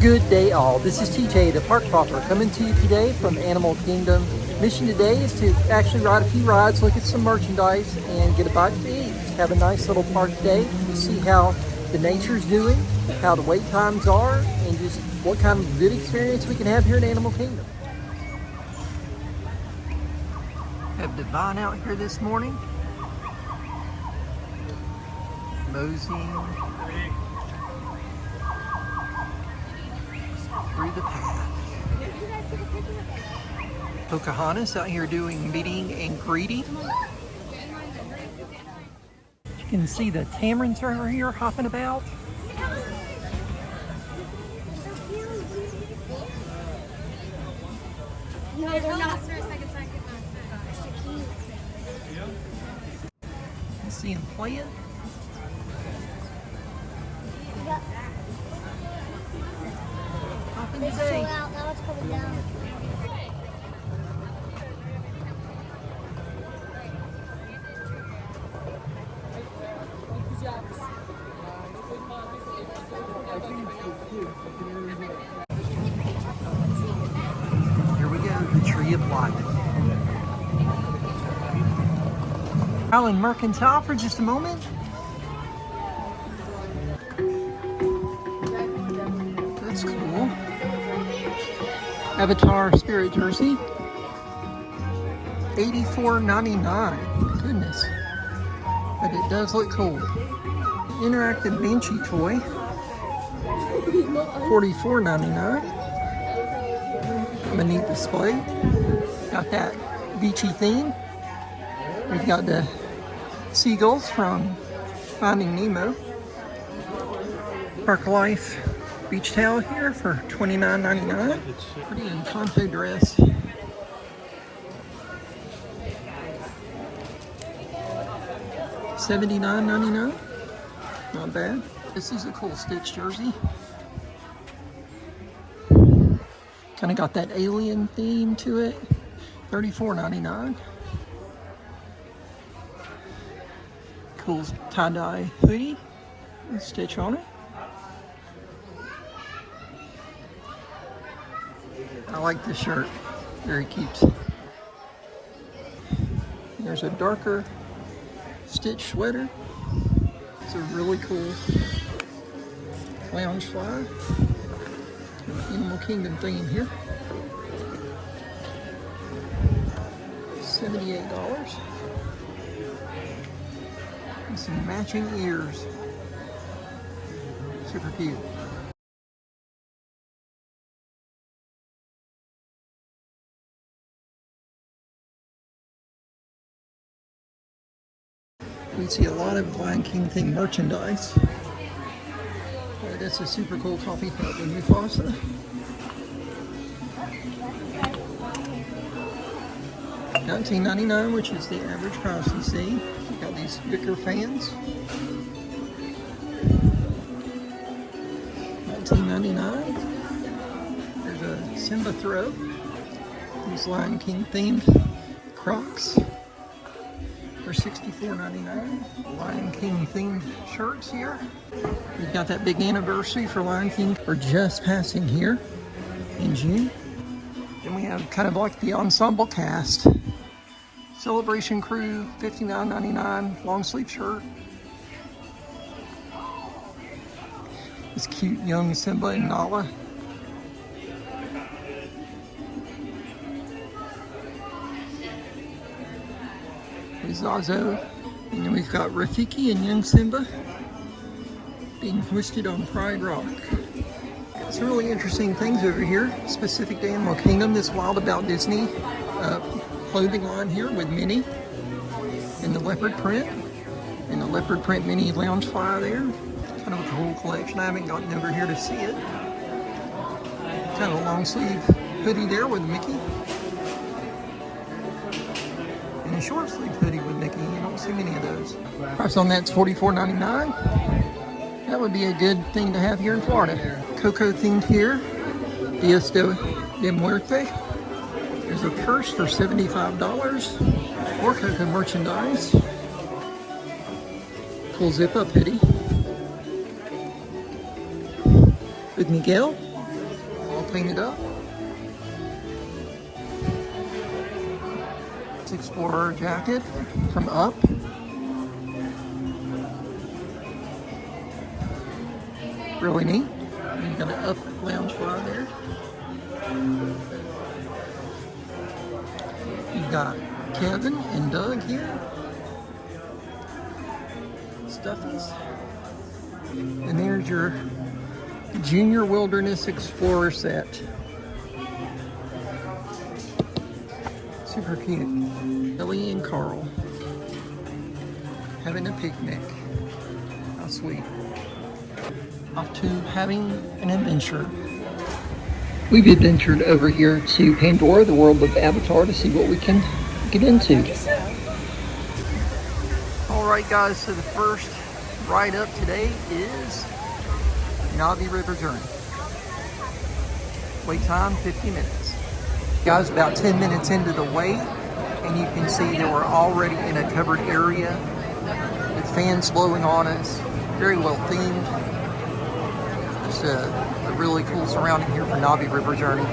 Good day all, this is TJ the Park Popper coming to you today from Animal Kingdom. Mission today is to actually ride a few rides, look at some merchandise, and get a bite to eat. Have a nice little park day to see how the nature's doing, how the wait times are, and just what kind of good experience we can have here in Animal Kingdom. Have Divine out here this morning, moseying through the path. Pocahontas out here doing meeting and greeting. You can see the tamarins are over here hopping about. No, they're not. You see them playing. Hopping It's today. chill out. Now it's coming down. Here we go, the Tree of Life. Island Mercantile for just a moment. That's cool. Avatar Spirit Jersey. $84.99. Goodness. But it does look cool. Interactive Banshee toy. $44.99. A neat display. Got that beachy theme. We've got the seagulls from Finding Nemo. Park Life beach towel here for $29.99. Pretty Encanto dress. $79.99. Not bad. This is a cool Stitch jersey. Kind of got that alien theme to it. $34.99. Cool tie-dye hoodie with Stitch on it. I like this shirt. Very cute. There's a darker Stitch sweater. It's a really cool lounge fly. Animal Kingdom theme here. $78. And some matching ears. Super cute. We see a lot of Lion King themed merchandise. That's a super cool coffee cup with Mufasa. $19.99, which is the average price you see. We've got these Vicker fans. $19.99. There's a Simba throw. These Lion King themed Crocs for $64.99. Lion King themed shirts here. We've got that big anniversary for Lion King for just passing here in June. Then we have kind of like the ensemble cast. Celebration Crew, $59.99, long sleeve shirt. This cute young Simba and Nala. With Zazo. And then we've got Rafiki and young Simba being hoisted on Pride Rock. Got some really interesting things over here, specific to Animal Kingdom. This Wild About Disney clothing line here with Minnie in the leopard print. And the leopard print Minnie lounge fly there. Kind of a cool collection. I haven't gotten over here to see it. Kind of a long sleeve hoodie there with Mickey. And a short sleeve hoodie with Mickey. You don't see many of those. Price on that's $44.99. That would be a good thing to have here in Florida. Coco themed here. Dias de Muerte. There's a purse for $75. More Coco merchandise. Cool zip up hoodie. With Miguel. clean it up. It's Explorer jacket from Up. Really neat. You got an Up lounge bar there. You got Kevin and Doug here. Stuffies. And there's your Junior Wilderness Explorer set. Super cute. Billy and Carl having a picnic. How sweet. Off to having an adventure. We've adventured over here to Pandora, the world of Avatar, to see what we can get into. Alright guys, so the first ride up today is Navi River Journey. Wait time 50 minutes. Guys, about 10 minutes into the wait, and you can see that we're already in a covered area with fans blowing on us. Very well themed. Just a really cool surrounding here for Navi River Journey.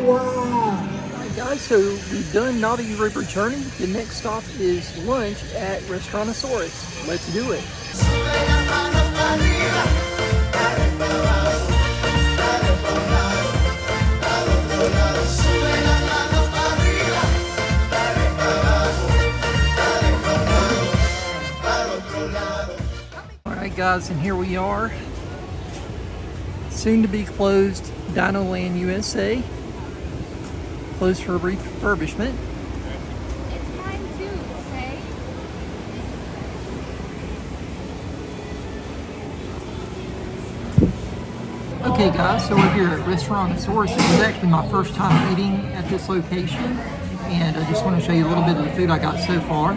Alright guys, so we've done Navi River Journey. The next stop is lunch at Restaurantosaurus. Let's do it. Alright guys, and here we are. Soon to be closed Dino Land USA. Closed for refurbishment. It's mine too, okay? Okay guys, so we're here at Restaurantosaurus. This is actually my first time eating at this location, and I just want to show you a little bit of the food I got so far.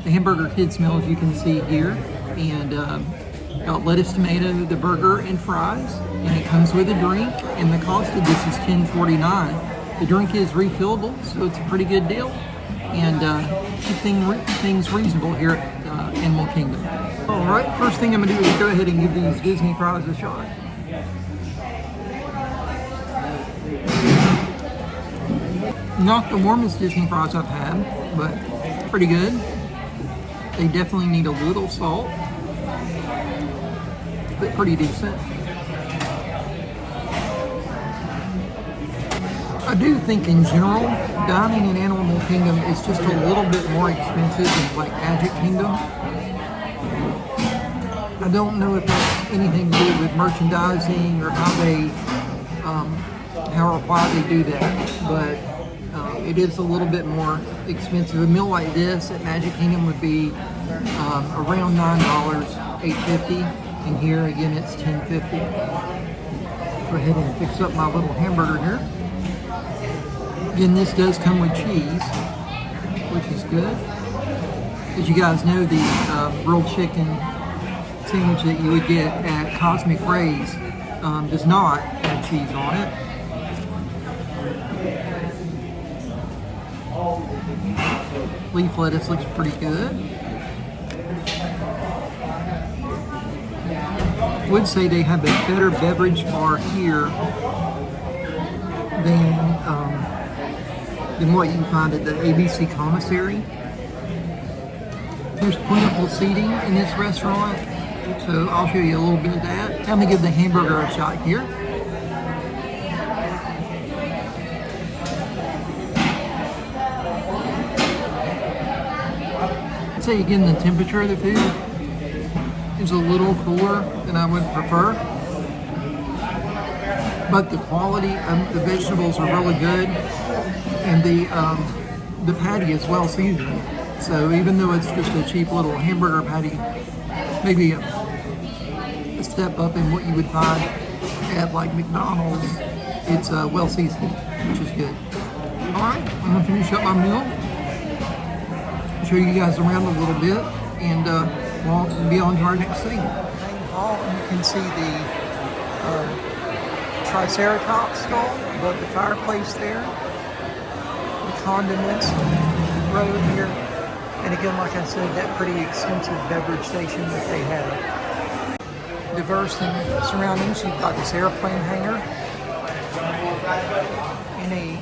The hamburger kids meal, as you can see here, and got lettuce, tomato, the burger, and fries, and it comes with a drink, and the cost of this is $10.49. The drink is refillable, so it's a pretty good deal, and keep things reasonable here at Animal Kingdom. All right, first thing I'm gonna do is go ahead and give these Disney fries a shot. Not the warmest Disney fries I've had, but pretty good. They definitely need a little salt, but pretty decent. I do think in general, dining in Animal Kingdom is just a little bit more expensive than like Magic Kingdom. I don't know if that's anything to do with merchandising or how or why they do that, but it is a little bit more expensive. A meal like this at Magic Kingdom would be around $9, $8.50, and here again it's $10.50. Go ahead and fix up my little hamburger here. Again, this does come with cheese, which is good. As you guys know, the grilled chicken sandwich that you would get at Cosmic Ray's does not have cheese on it. Leaf lettuce looks pretty good. I would say they have a better beverage bar here than what you find at the ABC Commissary. There's plentiful seating in this restaurant, so I'll show you a little bit of that. I'm gonna give the hamburger a shot here. I'd say again, the temperature of the food is a little cooler than I would prefer, but the quality of the vegetables are really good, and the patty is well seasoned. So even though it's just a cheap little hamburger patty, maybe a step up in what you would find at like McDonald's, it's well seasoned, which is good. All right, I'm gonna finish up my meal, show you guys around a little bit, and we'll be on to our next thing. Main hall, and you can see the Triceratops skull above the fireplace there. The condiments row here. And again, like I said, that pretty extensive beverage station that they have. Diverse in surroundings. You've got this airplane hangar and a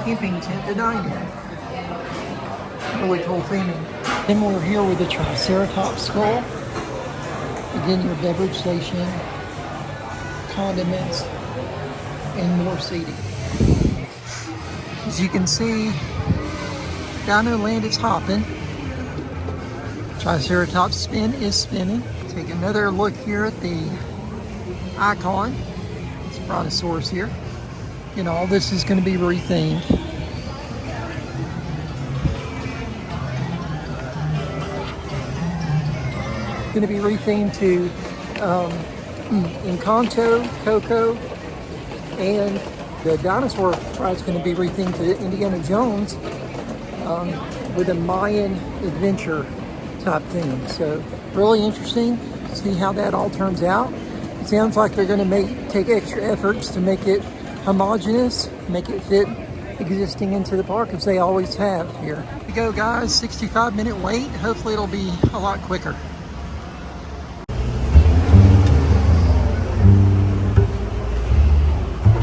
camping tent to dine in. Really cool theming. Then we're here with the Triceratops skull. Again, your beverage station, condiments, and more seating. As you can see, Dino Land is hopping. Triceratops spin is spinning. Take another look here at the icon. It's Brontosaurus here. You know, all this is going to be rethemed. Going to be rethemed to Encanto, Coco, and the dinosaur ride's going to be rethemed to Indiana Jones with a Mayan adventure type theme. So really interesting to see how that all turns out. It sounds like they're going to take extra efforts to make it homogeneous, make it fit existing into the park as they always have here. Here we go, guys. 65-minute wait. Hopefully it'll be a lot quicker.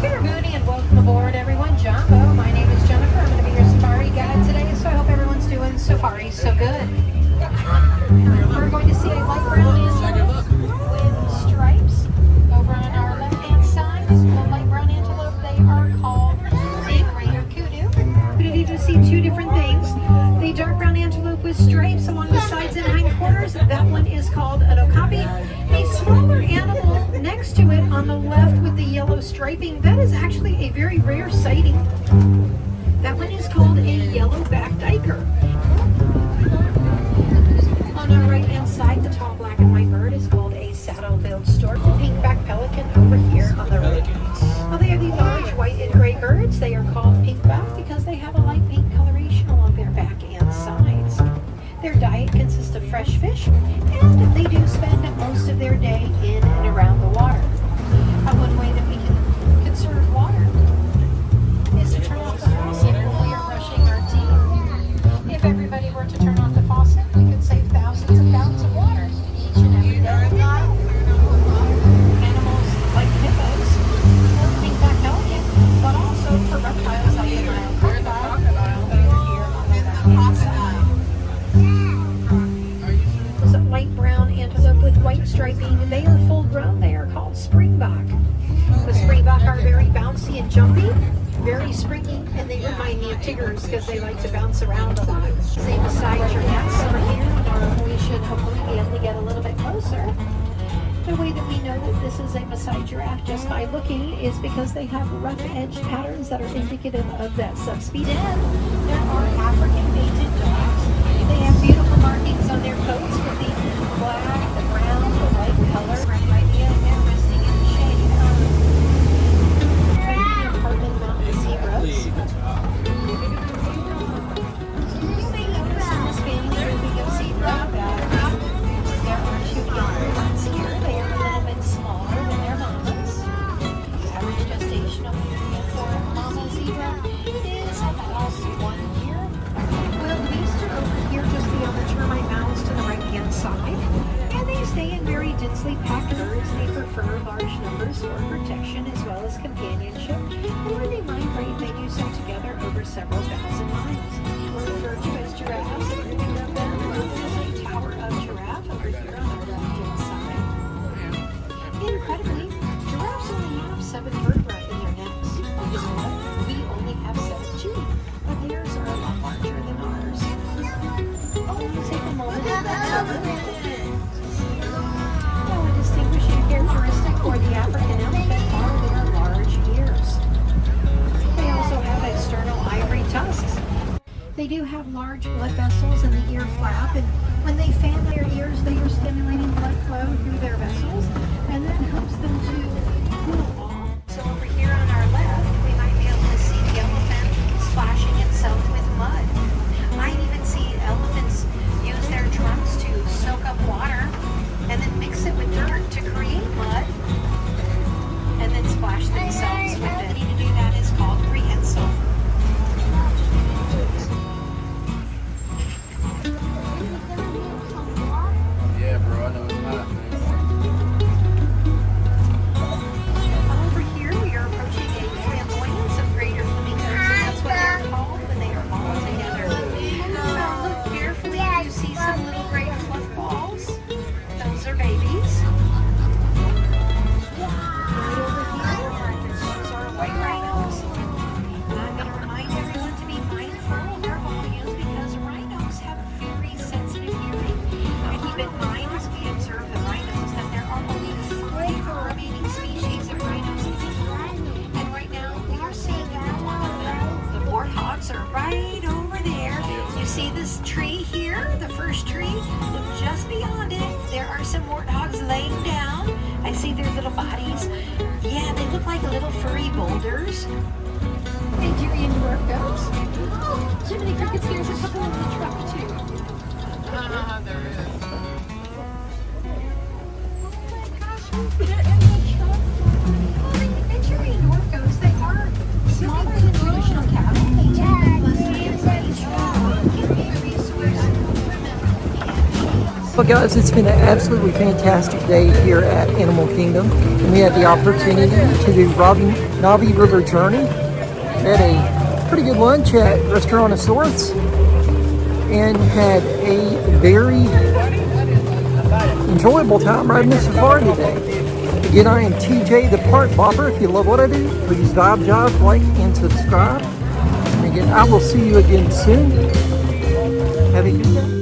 Good morning and welcome aboard, everyone. Jumbo. My name is Jennifer. I'm going to be your safari guide today, so I hope everyone's doing safari so good. We're going to see a light brown antelope with stripes. Over on our left-hand side is the light brown antelope. They are called big reindeer kudu. But if you do see two different things, the dark brown antelope with stripes along the sides and hindquarters, that one is called an okapi. A smaller animal next to it on the left with the yellow striping, that is actually a very rare sighting. That one is called a yellow-backed duiker. On our right-hand side, the tall black and white bird is called a saddle-billed stork. The pink-backed pelican over here on the right. Now they are the large white and gray birds. They are called pinkback because they have a light pink coloration along their back and sides. Their diet consists of fresh fish, and they do spend most of their day in and around the water. One way that we can conserve water is to turn off the faucet when we are brushing our teeth. If everybody were to turn off the faucet, we could save thousands of gallons of water each and every day. Animals like hippos, or pink-back pelican, but also for reptiles like the crocodile over here on the left-hand side. There's a light brown antelope with white striping. They are full grown. They are called springbok. The springbok are very bouncy and jumpy, very springy, and they remind me of tigers because they like to bounce around a lot. Same beside your necks over here, or we should hopefully be able to get a little bit closer. The way that we know that this is a Maasai giraffe just by looking is because they have rough edged patterns that are indicative of that subspecies. Then there are African painted dogs. They have beautiful markings on their coats with the black, the brown, the white color. Right idea, and resting in the shade. Apartment mountain zebras. You may notice in this baby grouping of zebra that there are two younger ones here. They are a little bit smaller than their mamas. The average gestational period for a mama zebra is about 1 year. Wildebeest are over here just beyond the termite mounds to the right-hand side. And they stay in very densely packed herds. They prefer large numbers for protection as well as companionship. And when they migrate, they do so together over several thousand miles. We're referred to as giraffes. And grouping of them is a tower of giraffe over here on the left-hand side. Incredibly, giraffes only have 7 vertebrae in their necks. You know what? We only have 7 too, but theirs are a lot larger than ours. Take a moment to Now, a distinguishing characteristic for the African elephant are their large ears. They also have external ivory tusks. They do have large blood vessels in the ear flap, and when they fan their ears, they are stimulating blood flow through their vessels, and that helps them to cool off. So over here on our left, we might be able to see the elephant splashing itself with mud. Might even see elephants use their trunks to soak up water and then mix it with dirt to create mud and then splash themselves with it. To do that is called prehensile. Yeah, bro, I know it's hot, man. Over here, we are approaching a flamboyance of greater flamingos, and that's what they're called when they are all together. Now, look carefully. You see some little gray fluff balls. Those are babies. Right over here, those are white rhinos. And I'm going to remind everyone to be mindful of their volumes because rhinos have very sensitive hearing. And keep in mind as we observe the rhinos that there are only 4 remaining species of rhinos in the world. And right now we are seeing one of them. The warthogs are right over there. You see this tree here, the first tree? Look just beyond it. There are some warthogs laying down. I see their little bodies. Yeah, they look like little furry boulders. Hey, Durian dwarf goats. Oh, Jiminy Crickets, there's a couple in the truck too. There is. They're in the truck. And Durian dwarf goats, they are smaller than traditional cattle. They tend to be less dense and can be a resource for medical and Well, guys, it's been an absolutely fantastic day here at Animal Kingdom. And we had the opportunity to do Navi River Journey. We had a pretty good lunch at Restaurantosaurus and had a very enjoyable time riding the safari today. Again, I am TJ, the Park Bopper. If you love what I do, please vibe, jive, like, and subscribe. And again, I will see you again soon. Have a good day.